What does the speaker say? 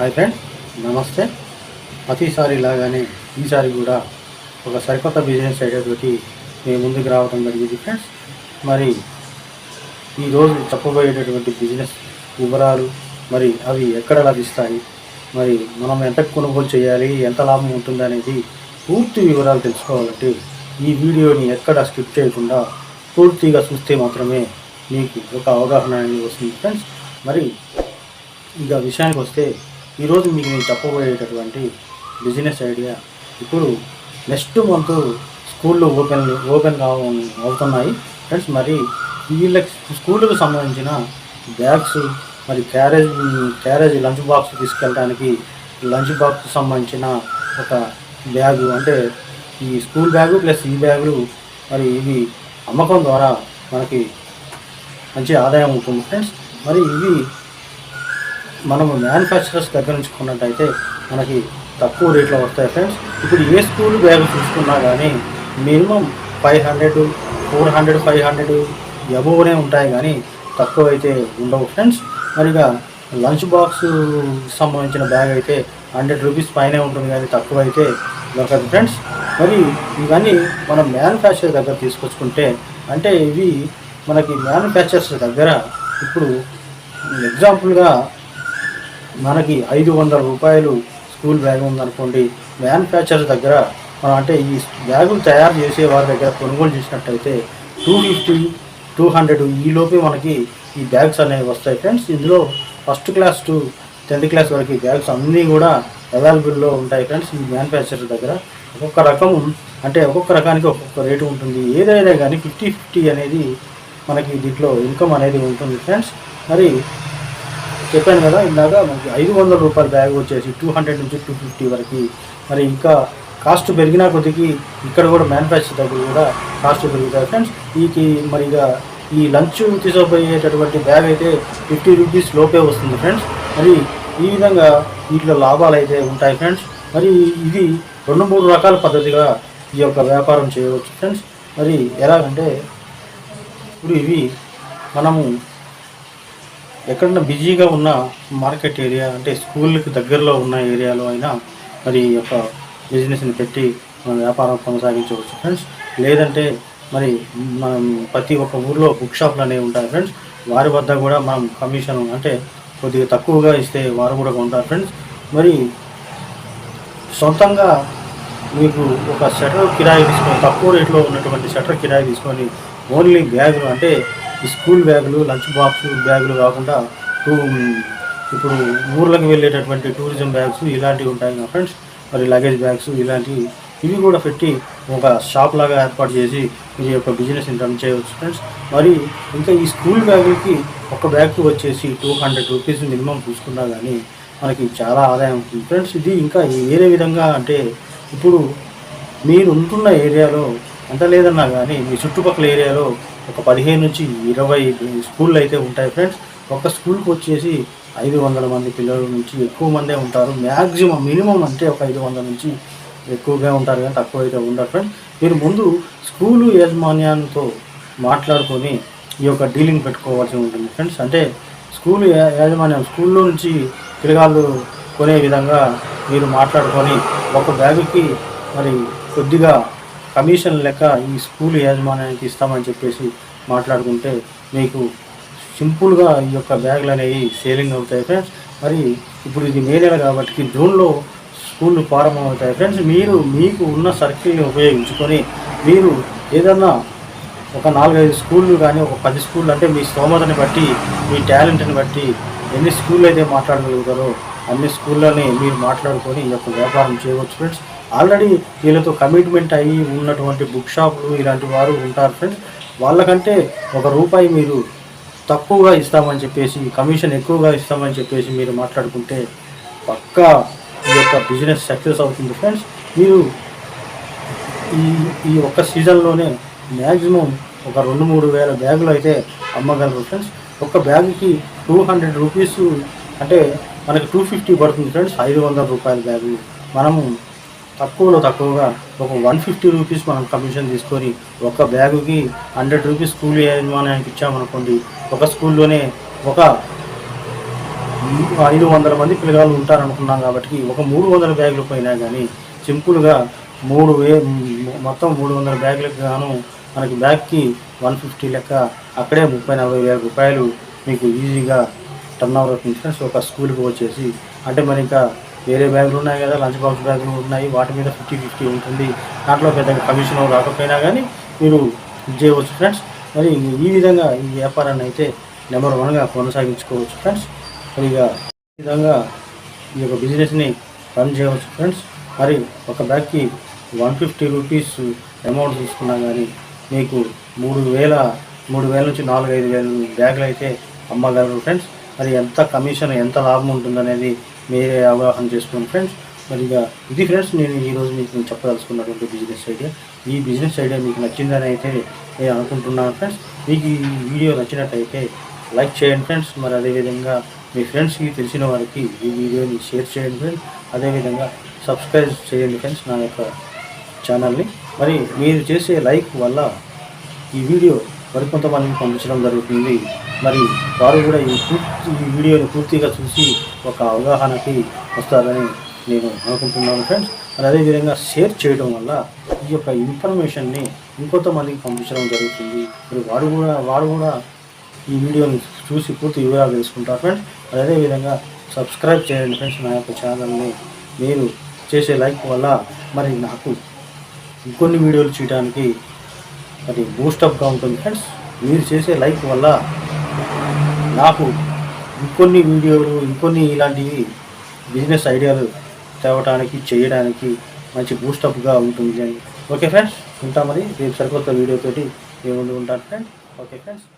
Hi friends, నమస్తే. ప్రతిసారి లాగానే ఈసారి కూడా ఒక సరికొత్త బిజినెస్ ఐడియా తోటి మేము ముందుకు రావడం జరిగింది ఫ్రెండ్స్. మరి ఈరోజు చెప్పబోయేటటువంటి బిజినెస్ వివరాలు, మరి అవి ఎక్కడ లభిస్తాయి, మరి మనం ఎంత కొనుగోలు చేయాలి, ఎంత లాభం ఉంటుంది అనేది పూర్తి వివరాలు తెలుసుకోవాలంటే ఈ వీడియోని ఎక్కడ స్కిప్ చేయకుండా పూర్తిగా చూస్తే మాత్రమే మీకు ఒక అవగాహన అనేది వస్తుంది ఫ్రెండ్స్. మరి ఇక విషయానికి వస్తే ఈరోజు మీకు నేను చెప్పబోయేటటువంటి బిజినెస్ ఐడియా, ఇప్పుడు నెక్స్ట్ మంత్ స్కూళ్ళు ఓపెన్ అవుతున్నాయి ఫ్రెండ్స్. మరి వీళ్ళకి స్కూళ్ళకు సంబంధించిన బ్యాగ్స్, మరి క్యారేజ్ లంచ్ బాక్స్ తీసుకెళ్ళడానికి లంచ్ బాక్స్కి సంబంధించిన ఒక బ్యాగు, అంటే ఈ స్కూల్ బ్యాగు ప్లస్ ఈ బ్యాగులు, మరి ఇవి అమ్మకం ద్వారా మనకి మంచి ఆదాయం ఉంటుంది ఫ్రెండ్స్. మరి ఇవి మనము మ్యానుఫ్యాక్చరర్స్ దగ్గర నుంచి కొన్నట్టయితే మనకి తక్కువ రేట్లో వస్తాయి ఫ్రెండ్స్. ఇప్పుడు ఏ స్కూల్ బ్యాగ్ చూసుకున్నా కానీ మినిమం 500, 400, 500 అబోవ్నే ఉంటాయి, కానీ తక్కువ అయితే ఉండవు ఫ్రెండ్స్. మరిగా లంచ్ బాక్స్ సంబంధించిన బ్యాగ్ అయితే 100 రూపీస్ పైనే ఉంటుంది, కానీ తక్కువ అయితే దొరకదు ఫ్రెండ్స్. మరి ఇవన్నీ మనం మ్యానుఫ్యాక్చర్ దగ్గర తీసుకొచ్చుకుంటే, అంటే ఇవి మనకి మ్యానుఫ్యాక్చరర్స్ దగ్గర ఇప్పుడు ఎగ్జాంపుల్గా మనకి 500 రూపాయలు స్కూల్ బ్యాగ్ ఉందనుకోండి, మ్యానుఫ్యాక్చరర్ దగ్గర మనం అంటే ఈ బ్యాగులు తయారు చేసే వారి దగ్గర కొనుగోలు చేసినట్టయితే 250, 200 ఈ లోపే మనకి ఈ బ్యాగ్స్ అనేవి వస్తాయి ఫ్రెండ్స్. ఇందులో first class to 10th class వరకు ఈ బ్యాగ్స్ అన్నీ కూడా అవైలబుల్లో ఉంటాయి ఫ్రెండ్స్. ఈ మ్యానుఫ్యాక్చరర్ దగ్గర ఒక్కొక్క రకం, అంటే ఒక్కొక్క రకానికి ఒక్కొక్క రేటు ఉంటుంది. ఏదైనా కానీ 50-50 అనేది మనకి దీంట్లో ఇన్కమ్ అనేది ఉంటుంది ఫ్రెండ్స్. మరి చెప్పాను కదా ఇందాక, మనకి 500 రూపాయల బ్యాగ్ వచ్చేసి 200 నుంచి 250 వరకు. మరి ఇంకా కాస్ట్ పెరిగినా కొద్దికి ఇక్కడ కూడా మ్యానుఫ్యాక్చర్ దగ్గర కూడా కాస్ట్ పెరుగుతాయి ఫ్రెండ్స్. మరి ఇక ఈ లంచ్ తీసుకుపోయేటటువంటి బ్యాగ్ అయితే 50 రూపీస్ లోపే వస్తుంది ఫ్రెండ్స్. మరి ఈ విధంగా వీటిలో లాభాలు అయితే ఉంటాయి ఫ్రెండ్స్. మరి ఇది 2-3 రకాల పద్ధతిగా ఈ యొక్క వ్యాపారం చేయవచ్చు ఫ్రెండ్స్. మరి ఎలాగంటే, ఇప్పుడు ఇవి మనము ఎక్కడన్నా బిజీగా ఉన్న మార్కెట్ ఏరియా, అంటే స్కూల్కి దగ్గరలో ఉన్న ఏరియాలో అయినా మరి ఈ యొక్క బిజినెస్ని పెట్టి మనం వ్యాపారం కొనసాగించవచ్చు ఫ్రెండ్స్. లేదంటే మరి మనం ప్రతి ఒక్క ఊర్లో బుక్ షాప్లు అనేవి ఉంటాయి ఫ్రెండ్స్. వారి వద్ద కూడా మనం కమిషన్ అంటే కొద్దిగా తక్కువగా ఇస్తే వారు కూడా కొంటారు ఫ్రెండ్స్. మరి సొంతంగా మీకు ఒక షట్టర్ కిరాయి తీసుకొని, తక్కువ రేట్లో ఉన్నటువంటి షట్టర్ కిరాయి తీసుకొని ఓన్లీ బ్యాగులు, అంటే ఈ స్కూల్ బ్యాగులు, లంచ్ బాక్స్ బ్యాగులు కాకుండా ఇప్పుడు ఊర్లకు వెళ్ళేటటువంటి టూరిజం బ్యాగ్స్ ఇలాంటివి ఉంటాయి కదా ఫ్రెండ్స్. మరి లగేజ్ బ్యాగ్స్ ఇలాంటివి, ఇవి కూడా పెట్టి ఒక షాప్ లాగా ఏర్పాటు చేసి ఈ యొక్క బిజినెస్ని రన్ చేయవచ్చు ఫ్రెండ్స్. మరి ఇంకా ఈ స్కూల్ బ్యాగులకి ఒక బ్యాగ్కి వచ్చేసి 200 రూపీస్ మినిమం చూసుకున్నా కానీ మనకి చాలా ఆదాయం ఉంటుంది ఫ్రెండ్స్. ఇది ఇంకా వేరే విధంగా అంటే, ఇప్పుడు మీరు ఉంటున్న ఏరియాలో ఎంత లేదన్నా కానీ మీ చుట్టుపక్కల ఏరియాలో ఒక 15 నుంచి 20 స్కూళ్ళు అయితే ఉంటాయి ఫ్రెండ్స్. ఒక స్కూల్కి వచ్చేసి 500 మంది పిల్లల నుంచి ఎక్కువ మందే ఉంటారు. మ్యాక్సిమం మినిమం అంటే ఒక 500 నుంచి ఎక్కువగా ఉంటారు, కానీ తక్కువ అయితే ఉండరు ఫ్రెండ్స్. మీరు ముందు స్కూలు యాజమాన్యంతో మాట్లాడుకొని ఈ యొక్క డీలింగ్ పెట్టుకోవాల్సి ఉంటుంది ఫ్రెండ్స్. అంటే స్కూలు యాజమాన్యం స్కూల్లో నుంచి పిల్లగాళ్ళు కొనే విధంగా మీరు మాట్లాడుకొని ఒక బ్యాగుకి మరి కొద్దిగా కమిషన్ లెక్క ఈ స్కూల్ యాజమాన్యానికి ఇస్తామని చెప్పేసి మాట్లాడుకుంటే మీకు సింపుల్గా ఈ యొక్క బ్యాగులు అనేవి సేలింగ్ అవుతాయి ఫ్రెండ్స్. మరి ఇప్పుడు ఇది మే నెల కాబట్టి జూన్లో స్కూళ్ళు ప్రారంభమవుతాయి ఫ్రెండ్స్. మీరు మీకు ఉన్న సర్కిల్ని ఉపయోగించుకొని మీరు ఏదన్నా ఒక 4-5 స్కూళ్ళు కానీ ఒక 10 స్కూళ్ళు, అంటే మీ స్తోమతని బట్టి, మీ టాలెంట్ని బట్టి ఎన్ని స్కూళ్ళు అయితే మాట్లాడగలుగుతారో అన్ని స్కూళ్ళని మీరు మాట్లాడుకొని ఈ యొక్క వ్యాపారం చేయవచ్చు ఫ్రెండ్స్. ఆల్రెడీ వీళ్ళతో కమిట్మెంట్ అయ్యి ఉన్నటువంటి బుక్ షాపులు ఇలాంటి వారు ఉంటారు ఫ్రెండ్స్. వాళ్ళకంటే ₹1 మీరు తక్కువగా ఇస్తామని చెప్పేసి, కమిషన్ ఎక్కువగా ఇస్తామని చెప్పేసి మీరు మాట్లాడుకుంటే పక్కా ఈ యొక్క బిజినెస్ సక్సెస్ అవుతుంది ఫ్రెండ్స్. మీరు ఈ ఒక్క సీజన్లోనే మ్యాక్సిమం ఒక 2-3 వేల బ్యాగులు అయితే అమ్మగలరు ఫ్రెండ్స్. ఒక బ్యాగుకి 200 రూపీస్ అంటే మనకి 250 పడుతుంది ఫ్రెండ్స్. 500 రూపాయల బ్యాగులు మనము తక్కువగా ఒక 150 రూపీస్ మనం కమిషన్ తీసుకొని ఒక బ్యాగుకి 100 రూపీస్ స్కూల్ యాజమాన్యానికి ఇచ్చామనుకోండి, ఒక స్కూల్లోనే ఒక 500 మంది పిల్లగాళ్ళు ఉంటారనుకున్నాం కాబట్టి ఒక 300 బ్యాగులు పోయినా కానీ సింపుల్గా మొత్తం 300 బ్యాగులకు గాను మనకి బ్యాగ్కి 150 లెక్క అక్కడే 30-40 వేల రూపాయలు మీకు ఈజీగా టర్న్ ఓవర్ అవుతుంది ఫ్రెండ్స్. ఒక స్కూల్కి వచ్చేసి అంటే మరి ఇంకా వేరే బ్యాగులు ఉన్నాయి కదా, లంచ్ బాక్స్ బ్యాగులు ఉన్నాయి, వాటి మీద 50-50 ఉంటుంది. దాంట్లో పెద్దగా కమిషన్ రాకపోయినా కానీ మీరు చేయవచ్చు ఫ్రెండ్స్. మరి ఈ విధంగా ఈ వ్యాపారాన్ని అయితే నెంబర్ 1గా కొనసాగించుకోవచ్చు ఫ్రెండ్స్. మరి ఈ విధంగా ఈ యొక్క బిజినెస్ని రన్ చేయవచ్చు ఫ్రెండ్స్. మరి ఒక బ్యాగ్కి 150 రూపీస్ అమౌంట్ తీసుకున్నా కానీ మీకు 3,000 నుంచి 4-5 వేలు బ్యాగులు అయితే అమ్మగలరు ఫ్రెండ్స్. మరి ఎంత కమిషన్ ఎంత లాభం ఉంటుందనేది మీరే అవగాహన చేసుకోండి ఫ్రెండ్స్. మరి ఇది ఫ్రెండ్స్ నేను ఈరోజు మీకు చెప్పదలుచుకున్నటువంటి బిజినెస్ ఐడియా. ఈ బిజినెస్ ఐడియా మీకు నచ్చిందని అయితే నేను అనుకుంటున్నాను ఫ్రెండ్స్. మీకు ఈ వీడియో నచ్చినట్టయితే లైక్ చేయండి ఫ్రెండ్స్. మరి అదేవిధంగా మీ ఫ్రెండ్స్కి తెలిసిన వారికి ఈ వీడియోని షేర్ చేయండి ఫ్రెండ్స్. అదేవిధంగా సబ్స్క్రైబ్ చేయండి ఫ్రెండ్స్ నా యొక్క ఛానల్ని. మరి మీరు చేసే లైక్ వల్ల ఈ వీడియో మరికొంతమందికి పంపించడం జరుగుతుంది. మరి వారు కూడా ఈ వీడియోని పూర్తిగా చూసి ఒక అవగాహనకి వస్తారని నేను అనుకుంటున్నాను ఫ్రెండ్స్. మరి అదేవిధంగా షేర్ చేయడం వల్ల ఈ యొక్క ఇన్ఫర్మేషన్ని ఇంకొంతమందికి పంపించడం జరుగుతుంది. మరి వారు కూడా ఈ వీడియోని చూసి పూర్తి వివరాలు తెలుసుకుంటారు ఫ్రెండ్స్. మరి అదేవిధంగా సబ్స్క్రైబ్ చేయండి ఫ్రెండ్స్ నా యొక్క ఛానల్ని. మీరు చేసే లైక్ వల్ల మరి నాకు ఇంకొన్ని వీడియోలు చేయడానికి అది బూస్టప్గా ఉంటుంది ఫ్రెండ్స్. మీరు చేసే లైక్ వల్ల నాకు ఇంకొన్ని ఇలాంటివి బిజినెస్ ఐడియాలు తేవడానికి చేయడానికి మంచి బూస్టప్గా ఉంటుంది అని. ఓకే ఫ్రెండ్స్, ఉంటా మరి రేపు సరికొత్త వీడియోతోటి మేము ముందు ఉంటాను ఫ్రెండ్స్. Okay friends.